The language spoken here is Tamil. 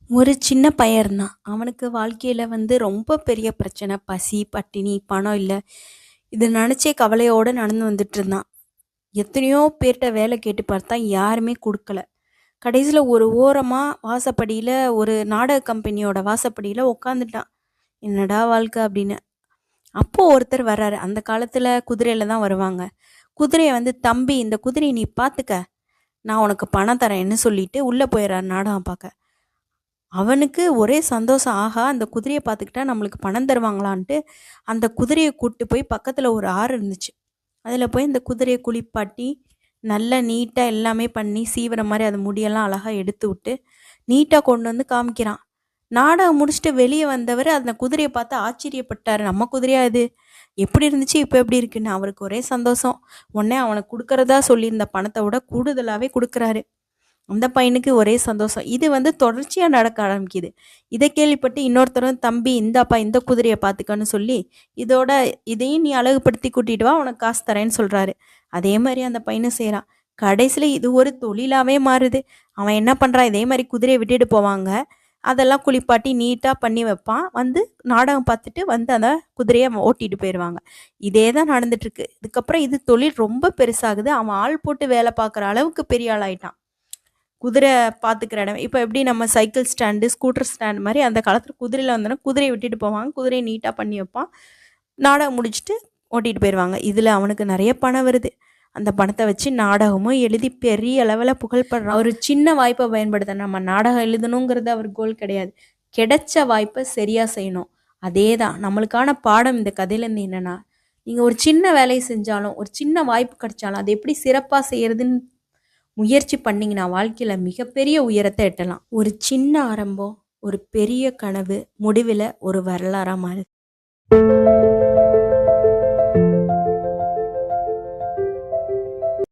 ஒரு சின்ன பையன் இருந்தான். அவனுக்கு வாழ்க்கையில ரொம்ப பெரிய பிரச்சனை. பசி, பட்டினி, பணம் இல்ல. இத நெனச்சே கவலையோட நடந்து வந்துட்டுருந்தான். எத்தனையோ பேர்ட்ட வேலை கேட்டு பார்த்தா யாருமே குடுக்கல. கடைசில ஒரு ஓரமா வாசப்படியில ஒரு நாடக கம்பெனியோட வாசப்படியில உட்காந்துட்டான். "என்னடா வாழ்க்கை" அப்படின்னு. அப்போ ஒருத்தர் வர்றாரு. அந்த காலத்துல குதிரையில தான் வருவாங்க. குதிரைய "தம்பி இந்த குதிரைய நீ பார்த்துக்க. நான் உனக்கு பணம் தரேன்னு" சொல்லிட்டு உள்ள போயிறாரு நாடகம் பார்க்க. அவனுக்கு ஒரே சந்தோஷம். ஆஹா! அந்த குதிரைய பார்த்துக்கிட்டா நம்மளுக்கு பணம் தருவாங்களான்ட்டு, அந்த குதிரைய கூட்டு போய் பக்கத்துல ஒரு ஆறு இருந்துச்சு. அதுல போய் அந்த குதிரைய குளிப்பாட்டி, நல்லா நீட்டா எல்லாமே பண்ணி, சீவுற மாரி அது முடியெல்லாம் அழகா எடுத்து விட்டு, நீட்டா கொண்டு வந்து காமிக்கிறான். நாடகம் முடிச்சுட்டு வெளிய வந்தவரு அந்த குதிரைய பார்த்து ஆச்சரியப்பட்டாரு. நம்ம குதிரையா இது? எப்படி இருந்துச்சு? இப்ப எப்படி இருக்குன்னு. அவருக்கு ஒரே சந்தோஷம். உடனே அவனுக்கு குடுக்கறதா சொல்லியிருந்த பணத்த விட கூடுதலாவே குடுக்குறாரு. அந்த பையனுக்கு ஒரே சந்தோஷம். இது தொடர்ச்சியா நடக்க ஆரம்பிக்குது. இத கேள்விப்பட்டு இன்னொருத்தரும், "தம்பி இந்தாப்பா இந்த குதிரைய பார்த்துக்கன்னு" சொல்லி, இதோட இதையும் நீ அழகுபடுத்தி கூட்டிட்டு வா, உனக்கு காசு தரேன்னு சொல்றாரு. அதே மாரி அந்த பையனும் செய்றான். கடைசில இது ஒரு தொழிலாவே மாறுது. அவன் என்ன பண்றான், இதே மாரி குதிரைய விட்டுட்டு போவாங்க. அதெல்லாம் குளிப்பாட்டி நீட்டா பண்ணி வைப்பான். நாடகம் பார்த்துட்டு அந்த குதிரைய ஓட்டிட்டு போயிருவாங்க. இதே தான் நடந்துட்டுருக்கு. இதுக்கப்புறம் இது தொழில் ரொம்ப பெருசாகுது. அவன் ஆள் போட்டு வேல பார்க்குற அளவுக்கு பெரிய ஆள் ஆயிட்டான். குதிரை பார்த்துக்கிற இடம். இப்ப எப்படி நம்ம சைக்கிள் ஸ்டாண்டு, ஸ்கூட்டர் ஸ்டாண்ட் மாரி அந்த காலத்துல குதிரையில வந்தோன்னா, குதிரைய விட்டுட்டு போவாங்க. குதிரைய நீட்டா பண்ணி வைப்பான். நாடகம் முடிச்சுட்டு ஓட்டிட்டு போயிருவாங்க. இதுல அவனுக்கு நெறைய பணம் வருது. அந்த பணத்த வச்சு நாடகமும் எழுதி பெரிய லெவல்ல புகழ் பெறான். ஒரு சின்ன வாய்ப்ப பயன்படுத்த நம்ம நாடகம் எழுதணுங்கிறது அவர் கோல் கிடையாது. கிடைச்ச வாய்ப்ப சரியா செய்யணும். அதேதான். நம்மளுக்கான பாடம் இந்த கதையிலேருந்து என்னன்னா, நீங்க ஒரு சின்ன வேலைய செஞ்சாலும், ஒரு சின்ன வாய்ப்பு கிடைச்சாலும், அத எப்படி சிறப்பா செய்யறதுன்னு முயற்சி பண்ணீங்கன்னா வாழ்க்கையில மிகப்பெரிய உயரத்தை எட்டலாம். ஒரு சின்ன ஆரம்பம், ஒரு பெரிய கனவு, முடிவில ஒரு வரலாறா மாறுது.